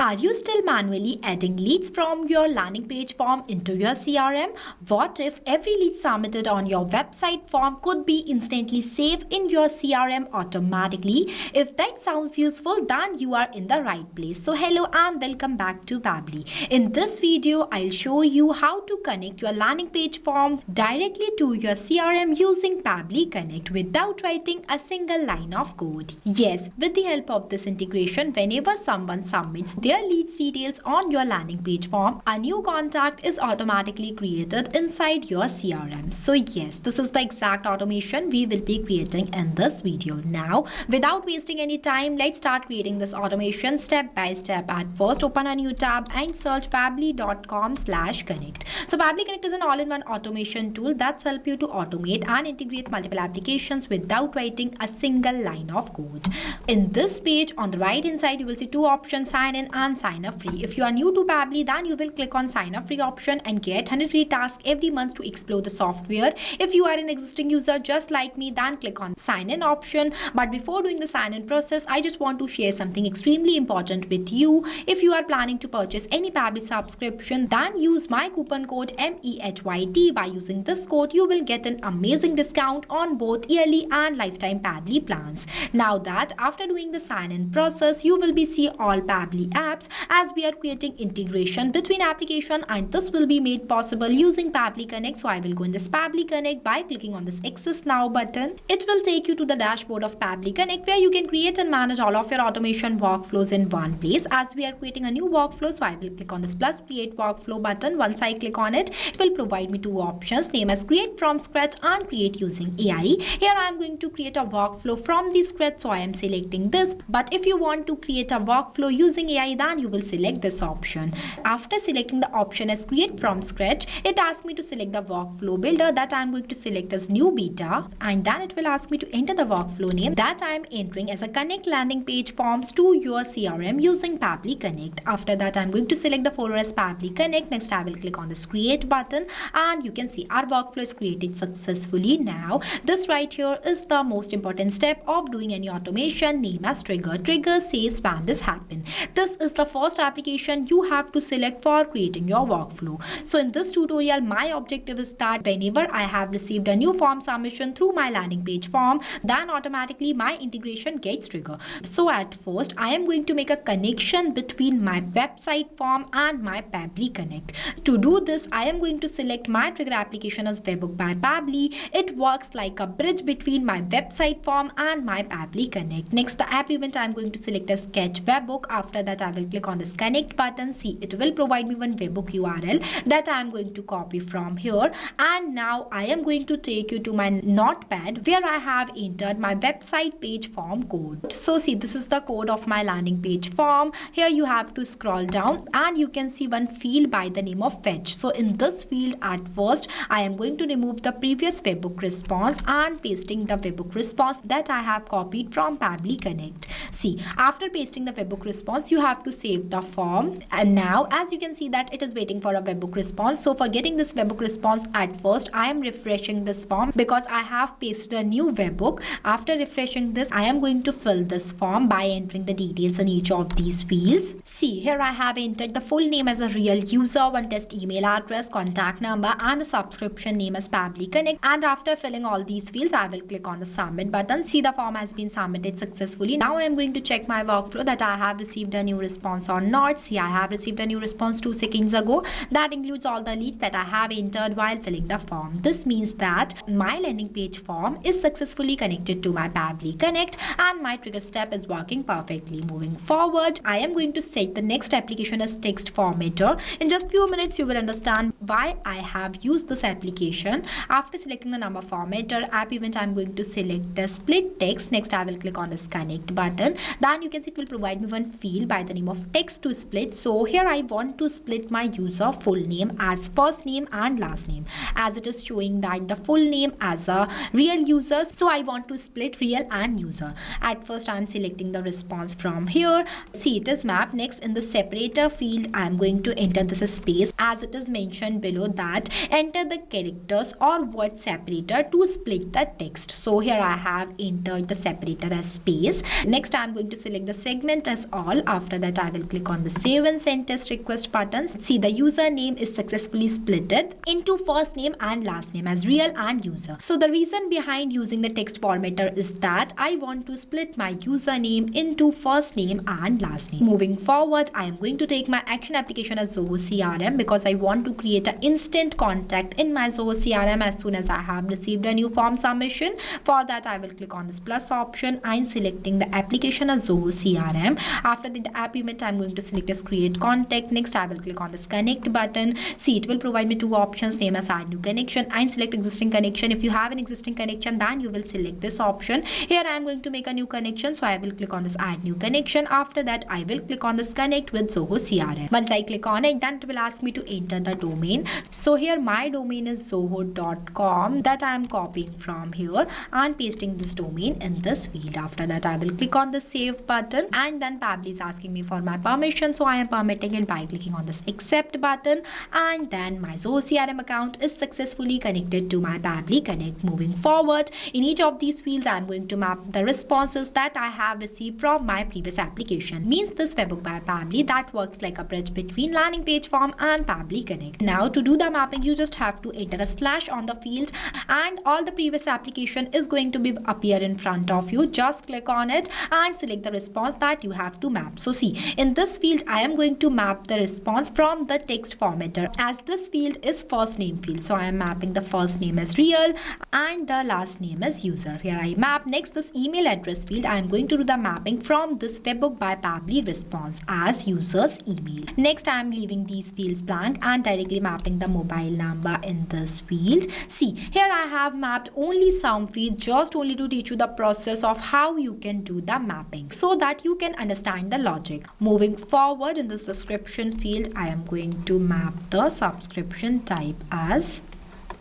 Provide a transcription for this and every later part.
Are you still manually adding leads from your landing page form into your CRM? What if every lead submitted on your website form could be instantly saved in your CRM automatically? If that sounds useful, then you are in the right place. So hello and welcome back to Pabbly. In this video, I'll show you how to connect your landing page form directly to your CRM using Pabbly Connect without writing a single line of code. Yes, with the help of this integration, whenever someone submits their leads details on your landing page form, a new contact is automatically created inside your CRM. So yes, this is the exact automation we will be creating in this video. Now, without wasting any time, let's start creating this automation step by step. At first, open a new tab and search pabbly.com/connect. So Pabbly Connect is an all-in-one automation tool that's help you to automate and integrate multiple applications without writing a single line of code. In this page, on the right hand side, you will see two options: sign in and sign up free. If you are new to Pabbly, then you will click on sign up free option and get 100 free tasks every month to explore the software. If you are an existing user just like me, then click on sign in option. But before doing the sign in process, I just want to share something extremely important with you. If you are planning to purchase any Pabbly subscription, then use my coupon code MEHYT. By using this code, you will get an amazing discount on both yearly and lifetime Pabbly plans. Now that after doing the sign in process, you will be see all Pabbly apps as we are creating integration between application, and this will be made possible using Pabbly Connect. So I will go in this Pabbly Connect by clicking on this Access Now button. It will take you to the dashboard of Pabbly Connect where you can create and manage all of your automation workflows in one place. As we are creating a new workflow, so I will click on this plus create workflow button. Once I click on it, it will provide me two options, name as create from scratch and create using AI. Here I am going to create a workflow from the scratch, so I am selecting this. But if you want to create a workflow using AI, then you will select this option. After selecting the option as create from scratch, it asks me to select the workflow builder that I am going to select as new beta, and then it will ask me to enter the workflow name that I am entering as a connect landing page forms to your CRM using Pabbly Connect. After that, I am going to select the folder as Pabbly Connect. Next, I will click on this create button, and you can see our workflow is created successfully. Now, this right here is the most important step of doing any automation, name as trigger. Trigger says when this happens. This is the first application you have to select for creating your workflow. So in this tutorial, my objective is that whenever I have received a new form submission through my landing page form, then automatically my integration gets triggered. So at first, I am going to make a connection between my website form and my Pabbly Connect. To do this, I am going to select my trigger application as Webbook by Pabbly. It works like a bridge between my website form and my Pabbly Connect. Next, the app event I am going to select as Sketch Webbook. After that, I will click on this connect button. See, it will provide me one webbook URL that I am going to copy from here. And now I am going to take you to my notepad where I have entered my website page form code. So see, this is the code of my landing page form. Here you have to scroll down and you can see one field by the name of fetch. So in this field, at first, I am going to remove the previous webbook response and pasting the webbook response that I have copied from Pabbly Connect. See, after pasting the webbook response, you have to save the form, and now as you can see that it is waiting for a webbook response. So for getting this webbook response, at first I am refreshing this form because I have pasted a new webbook. After refreshing this, I am going to fill this form by entering the details in each of these fields. See, here I have entered the full name as a real user, one test email address, contact number, and the subscription name as Pabbly Connect. And after filling all these fields, I will click on the submit button. See, the form has been submitted successfully. Now I am going to check my workflow that I have received a new response or not. See, I have received a new response 2 seconds ago. That includes all the leads that I have entered while filling the form. This means that my landing page form is successfully connected to my Pabbly Connect and my trigger step is working perfectly. Moving forward, I am going to set the next application as text formatter. In just few minutes, you will understand why I have used this application. After selecting the number formatter app event, I am going to select the split text. Next, I will click on this connect button. Then you can see it will provide me one field by the name of text to split. So here I want to split my user full name as first name and last name, as it is showing that the full name as a real user. So I want to split real and user. At first, I am selecting the response from here. See, it is mapped. Next, in the separator field, I am going to enter this space as it is mentioned below that enter the characters or word separator to split the text. So here I have entered the separator as space. Next, I am going to select the segment as all. After that, that, I will click on the save and send test request button. See, the username is successfully splitted into first name and last name as real and user. So the reason behind using the text formatter is that I want to split my username into first name and last name. Moving forward, I am going to take my action application as Zoho CRM because I want to create an instant contact in my Zoho CRM as soon as I have received a new form submission. For that, I will click on this plus option and selecting the application as Zoho CRM. After the app event, I'm going to select as create contact. Next, I will click on this connect button. See, it will provide me two options, name as add new connection and select existing connection. If you have an existing connection, then you will select this option. Here I am going to make a new connection, so I will click on this add new connection. After that, I will click on this connect with Zoho CRM. Once I click on it, then it will ask me to enter the domain. So here my domain is zoho.com that I am copying from here and pasting this domain in this field. After that, I will click on the save button, and then Pabbly is asking me for my permission, so I am permitting it by clicking on this accept button, and then my Zoho CRM account is successfully connected to my Pabbly Connect. Moving forward, in each of these fields, I am going to map the responses that I have received from my previous application. Means this webhook by Pabbly that works like a bridge between landing page form and Pabbly Connect. Now to do the mapping, you just have to enter a slash on the field, and all the previous application is going to be appear in front of you. Just click on it and select the response that you have to map. So see, in this field, I am going to map the response from the text formatter, as this field is first name field. So I am mapping the first name as real and the last name as user. Here I map. Next, this email address field, I am going to do the mapping from this webhook by Pabbly response as user's email. Next, I am leaving these fields blank and directly mapping the mobile number in this field. See, here I have mapped only some fields just only to teach you the process of how you can do the mapping so that you can understand the logic. Moving forward, in this description field, I am going to map the subscription type as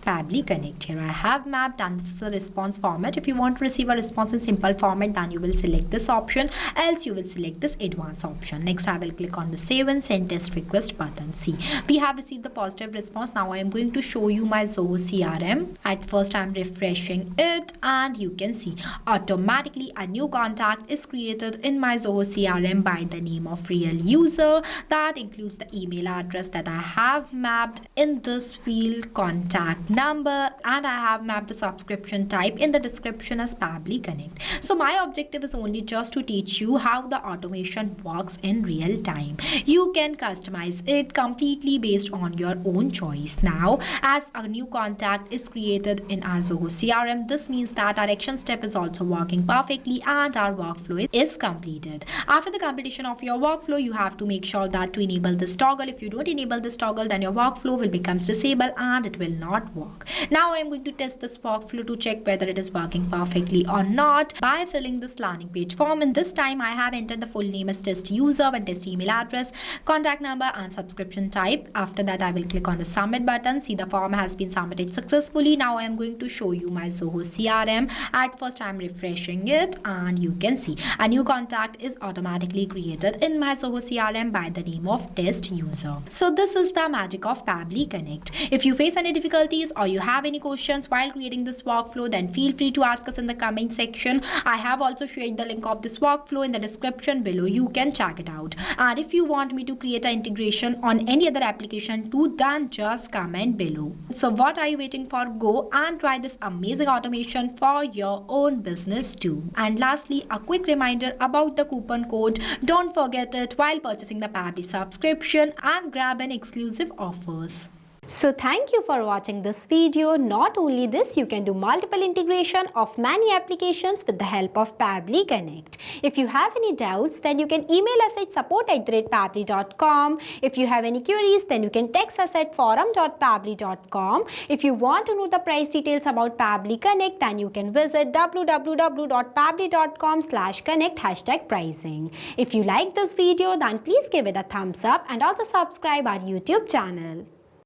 Pabbly Connect. Here I have mapped, and this is the response format. If you want to receive a response in simple format, then you will select this option, else you will select this advanced option. Next, I will click on the save and send test request button. See, we have received the positive response. Now I am going to show you my Zoho CRM. At first, I am refreshing it, and you can see automatically a new contact is created in my Zoho CRM by the name of real user. That includes the email address that I have mapped in this field, contact number, and I have mapped the subscription type in the description as Pabbly Connect. So my objective is only just to teach you how the automation works in real time. You can customize it completely based on your own choice. Now, as a new contact is created in our Zoho CRM, this means that our action step is also working perfectly and our workflow is completed. After the completion of your workflow, you have to make sure that to enable this toggle. If you don't enable this toggle, then your workflow will become disabled and it will not work. Now I am going to test this workflow to check whether it is working perfectly or not by filling this landing page form. And this time I have entered the full name as test user and test email address, contact number and subscription type. After that, I will click on the submit button. See, the form has been submitted successfully. Now I am going to show you my Zoho CRM. At first, I am refreshing it, and you can see a new contact is automatically created in my Zoho CRM by the name of test user. So this is the magic of Pabbly Connect. If you face any difficulties or you have any questions while creating this workflow, then feel free to ask us in the comment section. I have also shared the link of this workflow in the description below. You can check it out. And if you want me to create an integration on any other application too, then just comment below. So what are you waiting for? Go and try this amazing automation for your own business too. And lastly, a quick reminder about the coupon code. Don't forget it while purchasing the Pabbly subscription and grab an exclusive offers. So thank you for watching this video. Not only this, you can do multiple integration of many applications with the help of Pabbly Connect. If you have any doubts, then you can email us at support@pabbly.com. If you have any queries, then you can text us at forum.pabbly.com. If you want to know the price details about Pabbly Connect, then you can visit www.pabbly.com/connect #pricing. If you like this video, then please give it a thumbs up and also subscribe our YouTube channel.